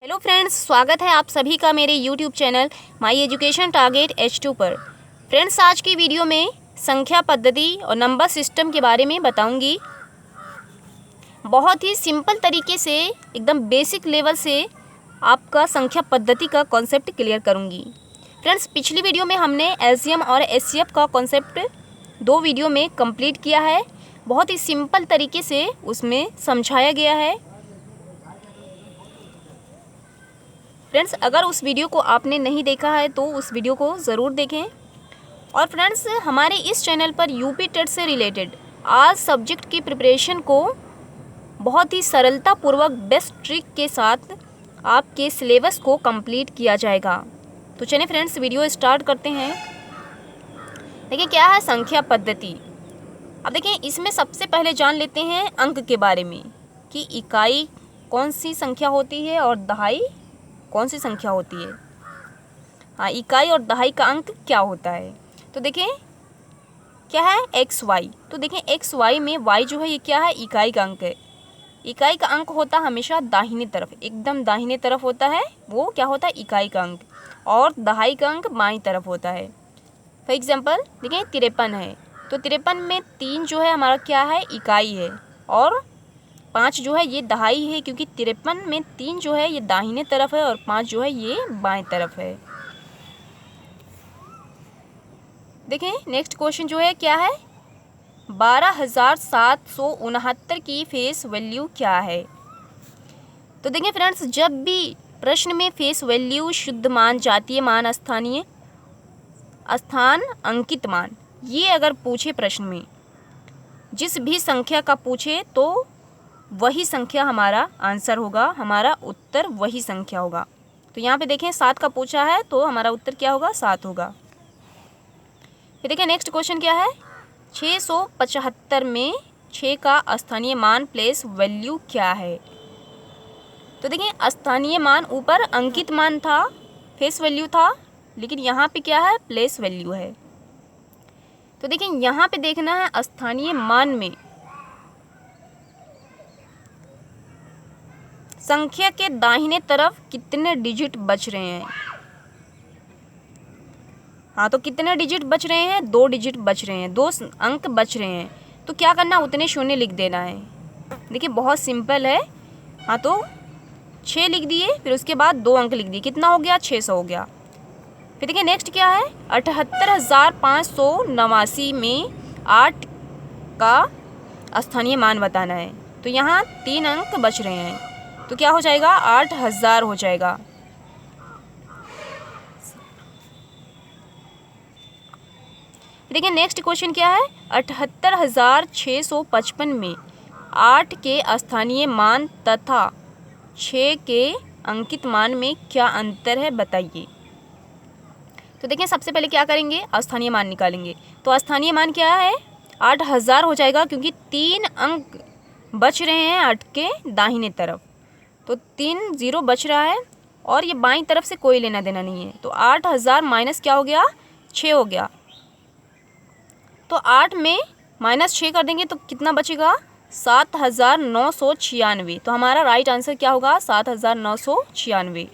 Hello friends, स्वागत है आप सभी का मेरे YouTube channel my education target H2 पर। फ्रेंड्स, आज की वीडियो में संख्या पद्धति और नंबर सिस्टम के बारे में बताऊंगी। बहुत ही सिंपल तरीके से, एकदम बेसिक लेवल से आपका संख्या पद्धति का कॉन्सेप्ट क्लियर करूंगी। फ्रेंड्स, पिछली वीडियो में हमने LCM और HCF का कॉन्सेप्ट 2 वीडियो में कंप्लीट किया है। बहुत ही सिंपल तरीके से उसमें समझाया गया है। फ्रेंड्स, अगर उस वीडियो को आपने नहीं देखा है तो उस वीडियो को ज़रूर देखें। और फ्रेंड्स, हमारे इस चैनल पर यूपी टेट से रिलेटेड आज सब्जेक्ट की प्रिपरेशन को बहुत ही सरलतापूर्वक बेस्ट ट्रिक के साथ आपके सिलेबस को कंप्लीट किया जाएगा। तो चलिए फ्रेंड्स, वीडियो स्टार्ट करते हैं। देखिए, क्या है संख्या पद्धति। अब देखिए, इसमें सबसे पहले जान लेते हैं अंक के बारे में कि इकाई कौन सी संख्या होती है और दहाई कौन सी संख्या होती है। हाँ, इकाई और दहाई का अंक क्या होता है। तो देखें, क्या है एक्स वाई। तो देखें, एक्स वाई में वाई जो है ये क्या है, इकाई का अंक है। इकाई का अंक होता हमेशा दाहिने तरफ, एकदम दाहिने तरफ होता है। वो क्या होता है, इकाई का अंक। और दहाई का अंक बाईं तरफ होता है। फॉर एग्जाम्पल देखें, 53 है तो 53 में 3 जो है हमारा क्या है, इकाई है। और 5 जो है ये दहाई है, क्योंकि 53 में 3 जो है ये दाहिने तरफ है और 5 जो है ये बाएं तरफ है। देखें, नेक्स्ट क्वेश्चन जो है क्या है, 12,769 की फेस वैल्यू क्या है। तो देखें फ्रेंड्स, जब भी प्रश्न में फेस वैल्यू, शुद्ध मान, जातीय मान, स्थानीय स्थान अंकित मान, ये अगर पूछे प्रश्न में, जिस भी संख्या का पूछे तो वही संख्या हमारा आंसर होगा, हमारा उत्तर वही संख्या होगा। तो यहाँ पे देखें 7 का पूछा है तो हमारा उत्तर क्या होगा, 7 होगा। फिर देखें नेक्स्ट क्वेश्चन क्या है, 675 में 6 का स्थानीय मान प्लेस वैल्यू क्या है। तो देखें, स्थानीय मान ऊपर अंकित मान था, फेस वैल्यू था, लेकिन यहाँ पे क्या है, प्लेस वैल्यू है। तो देखें, यहाँ पे देखना है स्थानीय मान में संख्या के दाहिने तरफ कितने डिजिट बच रहे हैं। हाँ, तो कितने डिजिट बच रहे हैं, 2 डिजिट बच रहे हैं, 2 अंक बच रहे हैं। तो क्या करना, उतने शून्य लिख देना है। देखिए, बहुत सिंपल है। हाँ, तो 6 लिख दिए, फिर उसके बाद 2 अंक लिख दिए, कितना हो गया, 600 हो गया। फिर देखिए नेक्स्ट क्या है, 78,589 में 8 का स्थानीय मान बताना है। तो यहाँ 3 अंक बच रहे हैं, तो क्या हो जाएगा, 8,000 हो जाएगा। देखिए नेक्स्ट क्वेश्चन क्या है, 78,655 में 8 के स्थानीय मान तथा 6 के अंकित मान में क्या अंतर है, बताइए। तो देखिए, सबसे पहले क्या करेंगे, स्थानीय मान निकालेंगे। तो स्थानीय मान क्या है, 8,000 हो जाएगा, क्योंकि 3 अंक बच रहे हैं 8 के दाहिने तरफ। तो 3 0 बच रहा है और ये बाईं तरफ से कोई लेना देना नहीं है। तो 8,000 माइनस क्या हो गया, 6 हो गया। तो 8 में माइनस 6 कर देंगे तो कितना बचेगा, 7,996। तो हमारा राइट आंसर क्या होगा, 7,996।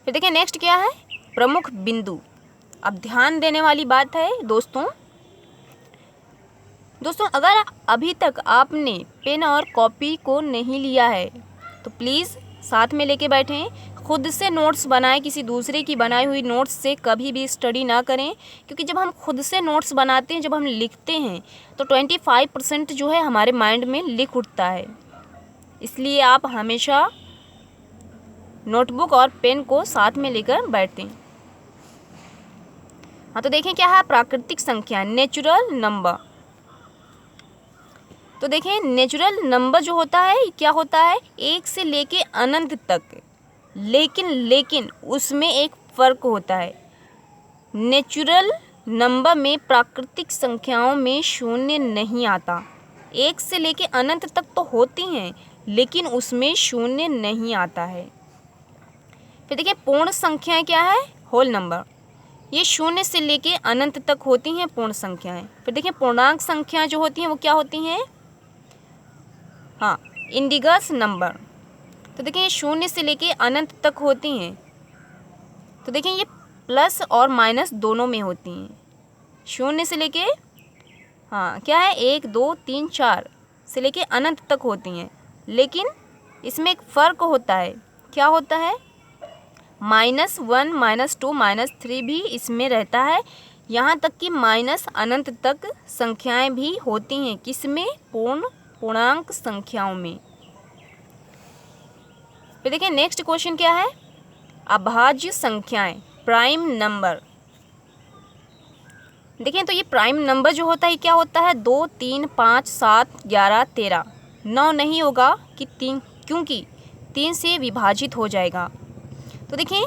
फिर देखिए नेक्स्ट क्या है, प्रमुख बिंदु। अब ध्यान देने वाली बात है दोस्तों, अगर अभी तक आपने पेन और कॉपी को नहीं लिया है तो प्लीज़ साथ में लेके बैठें। खुद से नोट्स बनाएं, किसी दूसरे की बनाई हुई नोट्स से कभी भी स्टडी ना करें, क्योंकि जब हम खुद से नोट्स बनाते हैं, जब हम लिखते हैं तो 25% जो है हमारे माइंड में लिख उठता है। इसलिए आप हमेशा नोटबुक और पेन को साथ में लेकर बैठते हैं। हाँ, तो देखें क्या है, प्राकृतिक संख्या, नेचुरल नंबर। तो देखें, नेचुरल नंबर जो होता है क्या होता है, 1 से लेके अनंत तक। लेकिन उसमें एक फ़र्क होता है। नेचुरल नंबर में प्राकृतिक संख्याओं में शून्य नहीं आता। 1 से लेके अनंत तक तो होती हैं, लेकिन उसमें शून्य नहीं आता है। फिर देखिए, पूर्ण संख्याएं क्या है, होल नंबर। ये 0 से लेके अनंत तक होती हैं पूर्ण संख्याएं। फिर देखिए, पूर्णांक संख्याएं जो होती हैं वो क्या होती हैं, हाँ, इंडिगस नंबर। तो देखिए ये शून्य से लेके अनंत तक होती हैं। तो देखिए ये प्लस और माइनस दोनों में होती हैं। शून्य से लेके हाँ क्या है 1 2 3 4 से लेके अनंत तक होती हैं, लेकिन इसमें एक फ़र्क होता है। क्या होता है? -1 -2 -3 भी इसमें रहता है। यहाँ तक कि माइनस अनंत तक संख्याएं भी होती हैं। किसमें? पूर्णांक संख्याओं में। फिर देखिए नेक्स्ट क्वेश्चन क्या है? अभाज्य संख्याएं, प्राइम नंबर। देखिए तो ये प्राइम नंबर जो होता है क्या होता है? 2 3 5 7 11 13। 9 नहीं होगा कि 3, क्योंकि 3 से विभाजित हो जाएगा। तो देखिए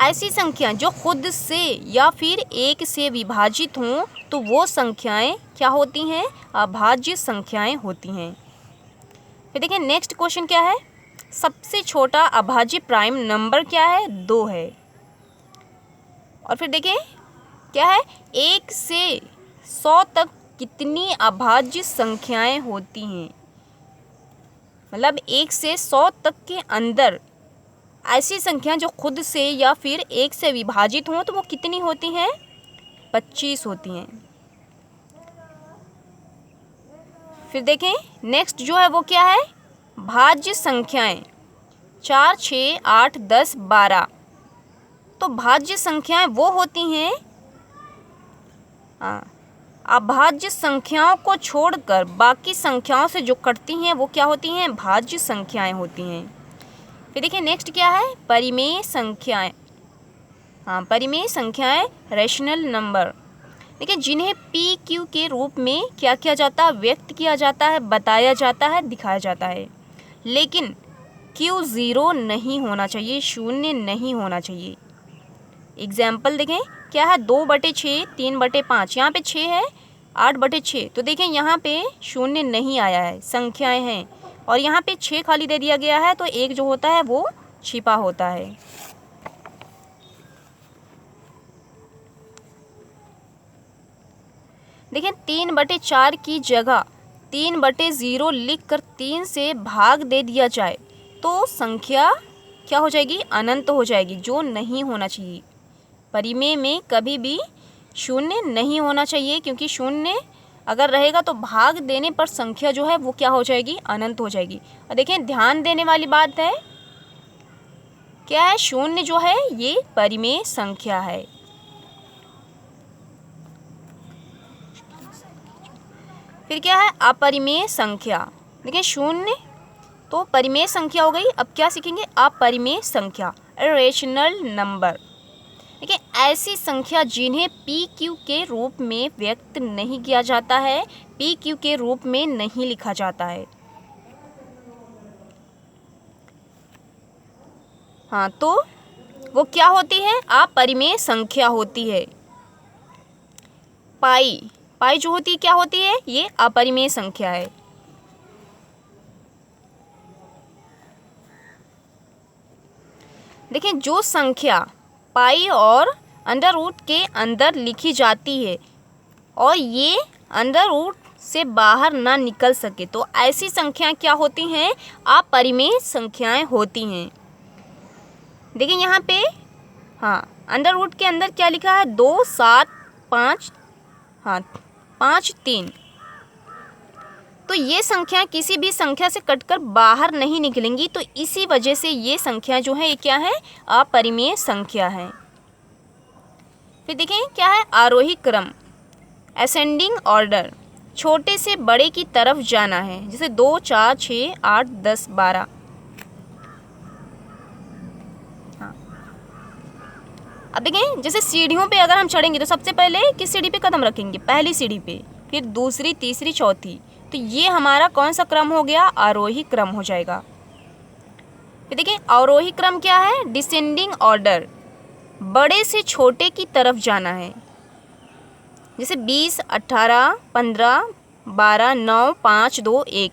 ऐसी संख्या जो खुद से या फिर 1 से विभाजित हों तो वो संख्याएं क्या होती हैं? अभाज्य संख्याएं होती हैं। फिर देखिए नेक्स्ट क्वेश्चन क्या है? सबसे छोटा अभाज्य प्राइम नंबर क्या है? 2 है। और फिर देखिए क्या है? 1 से 100 तक कितनी अभाज्य संख्याएं होती हैं? मतलब 1 से 100 तक के अंदर ऐसी संख्या जो खुद से या फिर 1 से विभाजित हों तो वो कितनी होती हैं? 25 होती हैं। फिर देखें नेक्स्ट जो है वो क्या है? भाज्य संख्याएं 4 6 8 10 12। तो भाज्य संख्याएं वो होती हैं अभाज्य संख्याओं को छोड़कर बाकी संख्याओं से जो कटती हैं वो क्या होती हैं? भाज्य संख्याएं होती हैं। फिर देखिए नेक्स्ट क्या है? परिमेय संख्याएं। परिमेय संख्याएं रेशनल नंबर। देखिए जिन्हें पी क्यू के रूप में क्या किया जाता है? व्यक्त किया जाता है, बताया जाता है, दिखाया जाता है। लेकिन क्यू 0 नहीं होना चाहिए, शून्य नहीं होना चाहिए। एग्जाम्पल देखें क्या है? 2/6 3/5। यहाँ पे 6 है, 8/6। तो देखें यहाँ पे शून्य नहीं आया है, संख्याएं हैं। और यहाँ पे 6 खाली दे दिया गया है, तो 1 जो होता है वो छिपा होता है। देखें 3/4 की जगह 3/0 लिख कर 3 से भाग दे दिया जाए तो संख्या क्या हो जाएगी? अनंत हो जाएगी, जो नहीं होना चाहिए। परिमेय में कभी भी शून्य नहीं होना चाहिए, क्योंकि शून्य अगर रहेगा तो भाग देने पर संख्या जो है वो क्या हो जाएगी? अनंत हो जाएगी। और देखें ध्यान देने वाली बात है क्या है? शून्य जो है ये परिमेय संख्या है। फिर क्या है? अपरिमेय संख्या। देखिए शून्य तो परिमेय संख्या हो गई। अब क्या सीखेंगे? अपरिमेय संख्या, इरेशनल नंबर। देखिए ऐसी संख्या जिन्हें पी क्यू के रूप में व्यक्त नहीं किया जाता है, पी क्यू के रूप में नहीं लिखा जाता है। तो वो क्या होती है? अपरिमेय संख्या होती है। पाई जो होती है क्या होती है? ये अपरिमेय संख्या है। देखिए जो संख्या पाई और अंडर रूट के अंदर लिखी जाती है और ये अंडर रूट से बाहर ना निकल सके तो ऐसी संख्याएं क्या होती हैं? अपरिमेय संख्याएं होती हैं। देखिए यहाँ पे अंडर रूट के अंदर क्या लिखा है? 2 7 5 5 3। तो ये संख्या किसी भी संख्या से कटकर बाहर नहीं निकलेंगी, तो इसी वजह से ये संख्या जो है ये क्या है? अपरिमेय संख्या है। फिर देखें क्या है? आरोही क्रम, असेंडिंग ऑर्डर, छोटे से बड़े की तरफ जाना है। जैसे 2 4 6 8 10 12। अब देखें जैसे सीढ़ियों पे अगर हम चढ़ेंगे तो सबसे पहले किस सीढ़ी पे कदम रखेंगे? पहली सीढ़ी पे, फिर दूसरी, तीसरी, चौथी। तो ये हमारा कौन सा क्रम हो गया? आरोही क्रम हो जाएगा। फिर देखिए अवरोही क्रम क्या है? डिसेंडिंग ऑर्डर, बड़े से छोटे की तरफ जाना है। जैसे 20 18 15 12 9 5 2 1।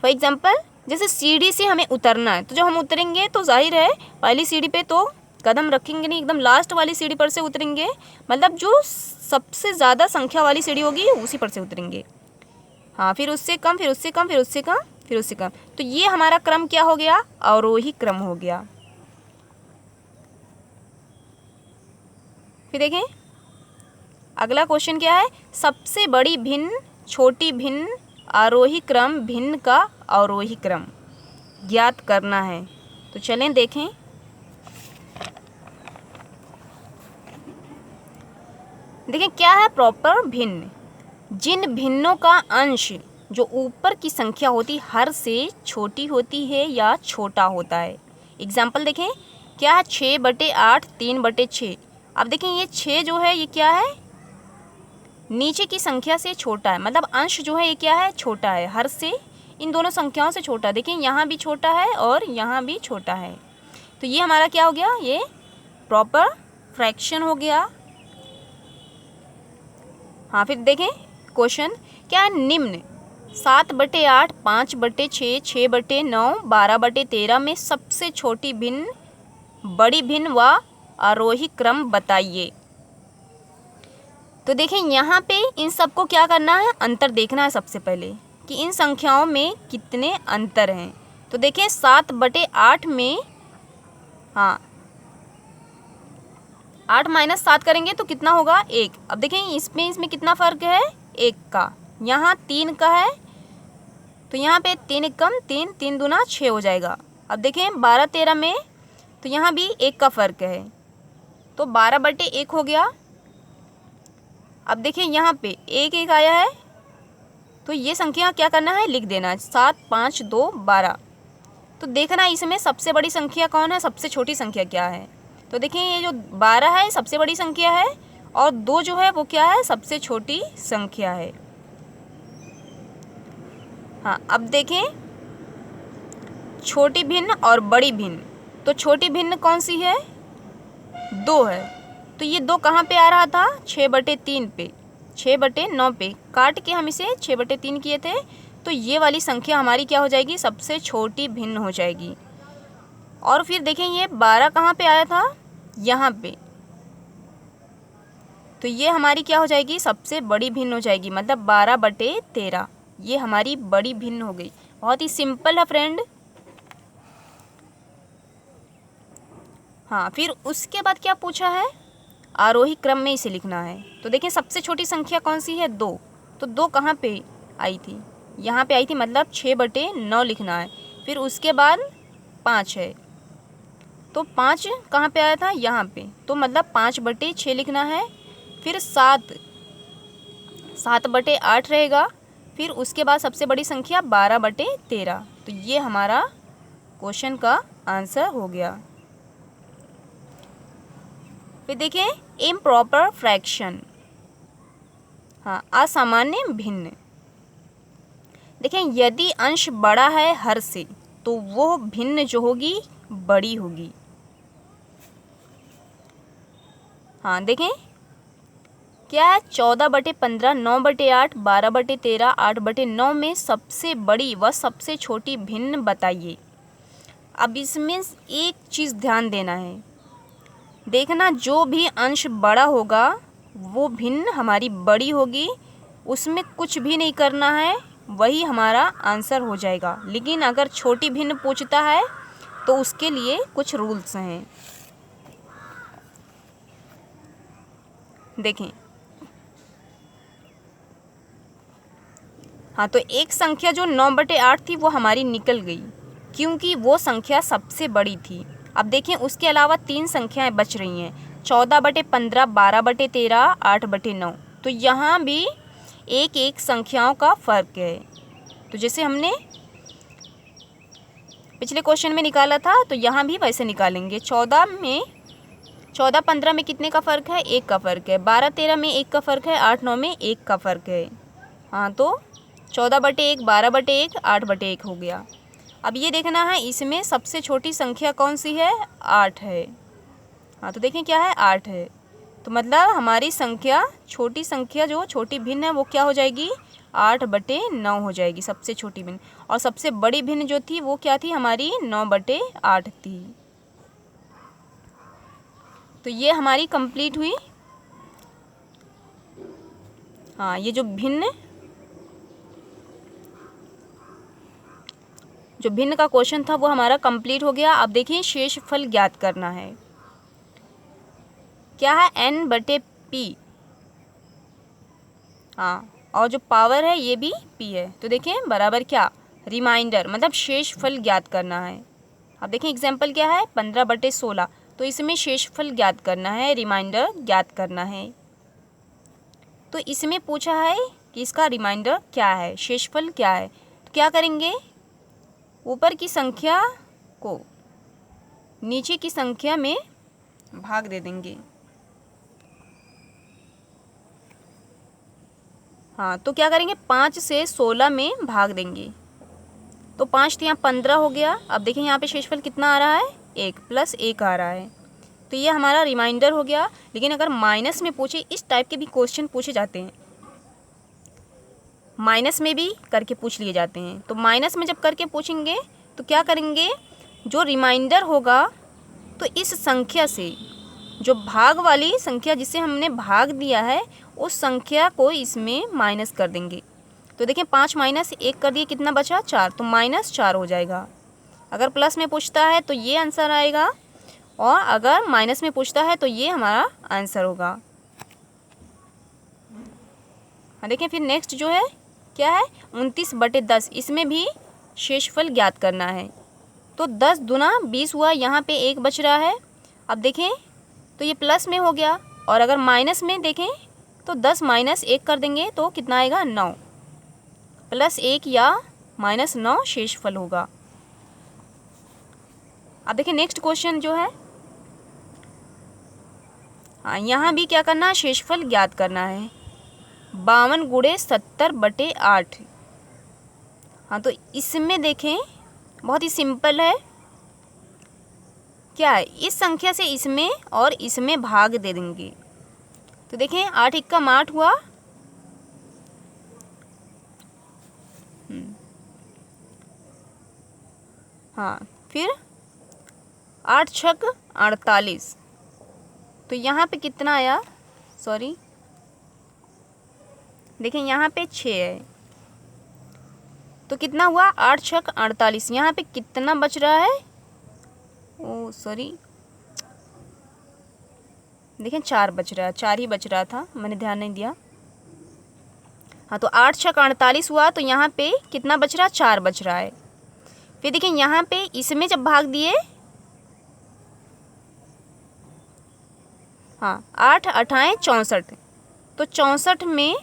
फॉर एग्जाम्पल जैसे सीढ़ी से हमें उतरना है, तो जब हम उतरेंगे तो जाहिर है पहली सीढ़ी पे तो कदम रखेंगे नहीं, एकदम लास्ट वाली सीढ़ी पर से उतरेंगे। मतलब जो सबसे ज़्यादा संख्या वाली सीढ़ी होगी उसी पर से उतरेंगे। फिर उससे कम, फिर उससे कम, फिर उससे कम, फिर उससे कम। तो ये हमारा क्रम क्या हो गया? अवरोही क्रम हो गया। फिर देखें अगला क्वेश्चन क्या है? सबसे बड़ी भिन्न, छोटी भिन्न, आरोही क्रम भिन्न का अवरोही क्रम ज्ञात करना है। तो चलें देखें। देखें क्या है प्रॉपर भिन्न? जिन भिन्नों का अंश जो ऊपर की संख्या होती हर से छोटी होती है या छोटा होता है। एग्जाम्पल देखें क्या है? 6/8 3/6। अब देखें ये 6 जो है ये क्या है? नीचे की संख्या से छोटा है, मतलब अंश जो है ये क्या है? छोटा है, हर से इन दोनों संख्याओं से छोटा। देखिए यहाँ भी छोटा है और यहाँ भी छोटा है। तो ये हमारा क्या हो गया? ये प्रॉपर फ्रैक्शन हो गया। हाँ फिर देखें क्वेश्चन क्या है? निम्न 7/8 5/6 6/9 12/13 में सबसे छोटी भिन्न, बड़ी भिन्न व आरोही क्रम बताइए। तो देखें यहाँ पे इन सबको क्या करना है? अंतर देखना है सबसे पहले कि इन संख्याओं में कितने अंतर हैं। तो देखें 7/8 में, हाँ 8 - 7 करेंगे तो कितना होगा? 1। अब देखें इसमें कितना फ़र्क है? 1 का। यहाँ 3 का है तो यहाँ पे 3 कम 3 3 दूना 6 हो जाएगा। अब देखें 12/13 में तो यहाँ भी 1 का फ़र्क है तो 12/1 हो गया। अब देखिए यहाँ पे 1 1 आया है तो ये संख्या क्या करना है? लिख देना है। 7 5 2 12। तो देखना इसमें सबसे बड़ी संख्या कौन है, सबसे छोटी संख्या क्या है। तो देखिए ये जो 12 है सबसे बड़ी संख्या है और 2 जो है वो क्या है? सबसे छोटी संख्या है। हाँ अब देखें छोटी भिन्न और बड़ी भिन्न। तो छोटी भिन्न कौन सी है? 2 है। तो ये 2 कहाँ पे आ रहा था? 6/3 पे, 6/9 पे। काट के हम इसे 6/3 किए थे तो ये वाली संख्या हमारी क्या हो जाएगी? सबसे छोटी भिन्न हो जाएगी। और फिर देखें ये 12 कहाँ पे आया था? यहाँ पे। तो ये हमारी क्या हो जाएगी? सबसे बड़ी भिन्न हो जाएगी, मतलब 12/13 ये हमारी बड़ी भिन्न हो गई। बहुत ही सिंपल है फ्रेंड। हाँ फिर उसके बाद क्या पूछा है? आरोही क्रम में इसे लिखना है। तो देखिए सबसे छोटी संख्या कौन सी है? 2। तो 2 कहाँ पे आई थी? यहाँ पे आई थी, मतलब 6/9 लिखना है। फिर उसके बाद 5 है तो 5 कहाँ पे आया था? यहाँ पे। तो मतलब 5/6 लिखना है। फिर 7/8 रहेगा। फिर उसके बाद सबसे बड़ी संख्या 12/13। तो ये हमारा क्वेश्चन का आंसर हो गया। फिर देखिए इम्प्रॉपर फ्रैक्शन, हाँ असामान्य भिन्न। देखें यदि अंश बड़ा है हर से तो वो भिन्न जो होगी बड़ी होगी। हाँ देखें क्या है? 14/15 9/8 12/13 8/9 में सबसे बड़ी व सबसे छोटी भिन्न बताइए। अब इसमें एक चीज़ ध्यान देना है, देखना जो भी अंश बड़ा होगा वो भिन्न हमारी बड़ी होगी, उसमें कुछ भी नहीं करना है, वही हमारा आंसर हो जाएगा। लेकिन अगर छोटी भिन्न पूछता है तो उसके लिए कुछ रूल्स हैं। देखें हाँ तो एक संख्या जो 9/8 थी वो हमारी निकल गई क्योंकि वो संख्या सबसे बड़ी थी। अब देखें उसके अलावा 3 संख्याएं बच रही हैं, 14/15 12/13 8/9। तो यहाँ भी एक एक संख्याओं का फ़र्क है। तो जैसे हमने पिछले क्वेश्चन में निकाला था तो यहाँ भी वैसे निकालेंगे। 14/15 में कितने का फ़र्क है? 1 का फ़र्क है। 12/13 में 1 का फ़र्क है। 8/9 में 1 का फ़र्क है। हाँ तो 14/1 12/1 8/1 हो गया। अब ये देखना है इसमें सबसे छोटी संख्या कौन सी है? 8 है। हाँ तो देखें क्या है? 8 है। तो मतलब हमारी संख्या, छोटी संख्या जो छोटी भिन्न है वो क्या हो जाएगी? 8/9 हो जाएगी सबसे छोटी भिन्न। और सबसे बड़ी भिन्न जो थी वो क्या थी? हमारी 9/8 थी। तो ये हमारी कंप्लीट हुई। हाँ ये जो भिन्न जो भिन्न का क्वेश्चन था वो हमारा कंप्लीट हो गया। अब देखिए शेषफल ज्ञात करना है। क्या है, n/p। हाँ, और जो पावर है ये भी p है। तो देखिए बराबर क्या, रिमाइंडर, मतलब शेषफल ज्ञात करना है। अब देखिए एग्जाम्पल क्या है, 15/16। तो इसमें शेषफल ज्ञात करना है, रिमाइंडर ज्ञात करना है। तो इसमें पूछा है कि इसका रिमाइंडर क्या है, शेषफल क्या है। तो क्या करेंगे, ऊपर की संख्या को नीचे की संख्या में भाग दे देंगे। हाँ, तो क्या करेंगे, 5 से 16 में भाग देंगे। तो 5 तो यहाँ 15 हो गया। अब देखिए यहाँ पे शेषफल कितना आ रहा है, 1 + 1 आ रहा है। तो ये हमारा रिमाइंडर हो गया। लेकिन अगर माइनस में पूछे, इस टाइप के भी क्वेश्चन पूछे जाते हैं, माइनस में भी करके पूछ लिए जाते हैं। तो माइनस में जब करके पूछेंगे तो क्या करेंगे, जो रिमाइंडर होगा तो इस संख्या से, जो भाग वाली संख्या जिसे हमने भाग दिया है उस संख्या को इसमें माइनस कर देंगे। तो देखिए 5 - 1 कर दिए, कितना बचा, 4। तो -4 हो जाएगा। अगर प्लस में पूछता है तो ये आंसर आएगा, और अगर माइनस में पूछता है तो ये हमारा आंसर होगा। हाँ, देखिए फिर नेक्स्ट जो है क्या है, 29/10। इसमें भी शेषफल ज्ञात करना है। तो 10 दूना 20 हुआ, यहाँ पे 1 बच रहा है। अब देखें तो ये प्लस में हो गया, और अगर माइनस में देखें तो 10 - 1 कर देंगे तो कितना आएगा, 9। +1 या -9 शेषफल होगा। अब देखिए नेक्स्ट क्वेश्चन जो है, हाँ यहाँ भी क्या करना है, शेषफल ज्ञात करना है। 52 × 70/8। हाँ, तो इसमें देखें बहुत ही सिंपल है। क्या है, इस संख्या से इसमें और इसमें भाग दे देंगे। तो देखें 8 × 1 = 8 हुआ। हाँ, फिर 8 × 6 = 48। तो यहाँ पे कितना आया, सॉरी देखें यहाँ पे 6 है, तो कितना हुआ, 8 × 6 = 48। यहाँ पे कितना बच रहा है, ओ सॉरी, देखें 4 बच रहा है, 4 ही बच रहा था, मैंने ध्यान नहीं दिया। हाँ, तो 8 × 6 = 48 हुआ। तो यहाँ पे कितना बच रहा है, 4 बच रहा है। फिर देखिए यहाँ पे इसमें जब भाग दिए, हाँ 8 × 8 = 64। तो 64 में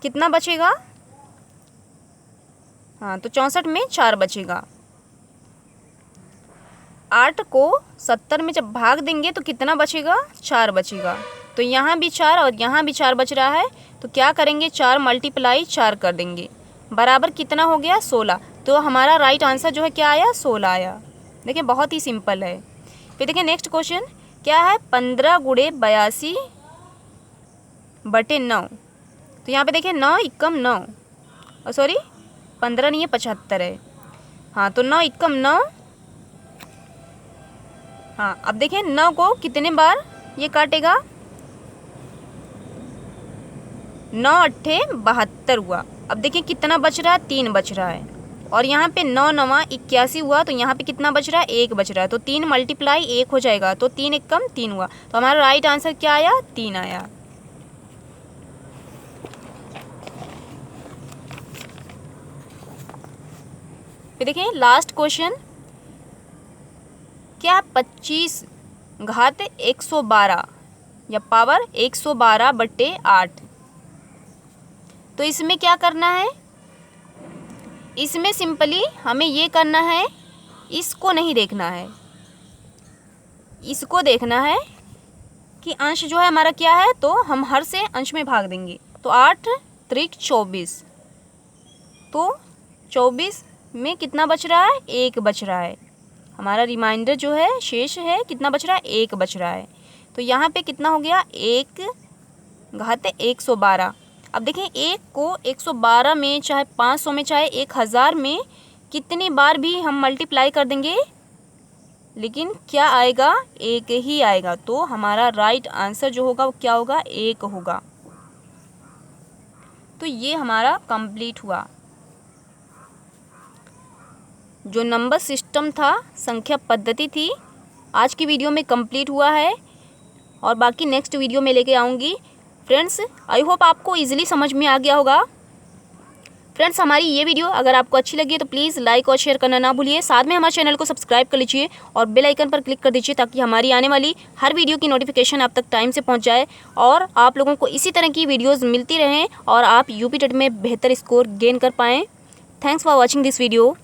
कितना बचेगा, हाँ तो 64 में 4 बचेगा। 8 को 70 में जब भाग देंगे तो कितना बचेगा, 4 बचेगा। तो यहाँ भी 4 और यहाँ भी 4 बच रहा है। तो क्या करेंगे, 4 × 4 कर देंगे, बराबर कितना हो गया, 16। तो हमारा राइट आंसर जो है क्या आया, 16 आया। देखिए बहुत ही सिंपल है। फिर देखिए नेक्स्ट क्वेश्चन क्या है, 15 × 82/9। तो यहाँ पे देखिए 9 × 1 = 9, सॉरी 15 नहीं है, 75 है। हाँ, तो 9 × 1 = 9। हाँ, अब देखें 9 को कितने बार ये काटेगा, 9 × 8 = 72 हुआ। अब देखिए कितना बच रहा है, 3 बच रहा है। और यहाँ पे 9 × 9 = 81 हुआ। तो यहाँ पे कितना बच रहा है, 1 बच रहा है। तो 3 × 1 हो जाएगा। तो 3 × 1 = 3 हुआ। तो हमारा राइट आंसर क्या आया, 3 आया। फिर देखिए लास्ट क्वेश्चन क्या, 25 घात 112 या पावर 112/8। तो इसमें क्या करना है, इसमें सिंपली हमें ये करना है, इसको नहीं देखना है, इसको देखना है कि अंश जो है हमारा क्या है। तो हम हर से अंश में भाग देंगे। तो 8 × 24। तो 24 में कितना बच रहा है, 1 बच रहा है। हमारा रिमाइंडर जो है, शेष है, कितना बच रहा है, 1 बच रहा है। तो यहाँ पे कितना हो गया, 1 घात 112। अब देखें 1 को 112 में, चाहे 500 में, चाहे 1000 में कितनी बार भी हम मल्टीप्लाई कर देंगे, लेकिन क्या आएगा, 1 ही आएगा। तो हमारा राइट आंसर जो होगा वो क्या होगा, 1 होगा। तो ये हमारा कंप्लीट हुआ। जो नंबर सिस्टम था, संख्या पद्धति थी, आज की वीडियो में कंप्लीट हुआ है और बाकी नेक्स्ट वीडियो में लेके आऊँगी। फ्रेंड्स आई होप आपको इजीली समझ में आ गया होगा। फ्रेंड्स हमारी ये वीडियो अगर आपको अच्छी लगी है तो प्लीज़ लाइक और शेयर करना ना भूलिए। साथ में हमारे चैनल को सब्सक्राइब कर लीजिए और बेल आइकन पर क्लिक कर दीजिए ताकि हमारी आने वाली हर वीडियो की नोटिफिकेशन आप तक टाइम से पहुंच जाए और आप लोगों को इसी तरह की वीडियोस मिलती रहें और आप यूपी टेट में बेहतर स्कोर गेन कर पाएँ। Thanks for watching this video.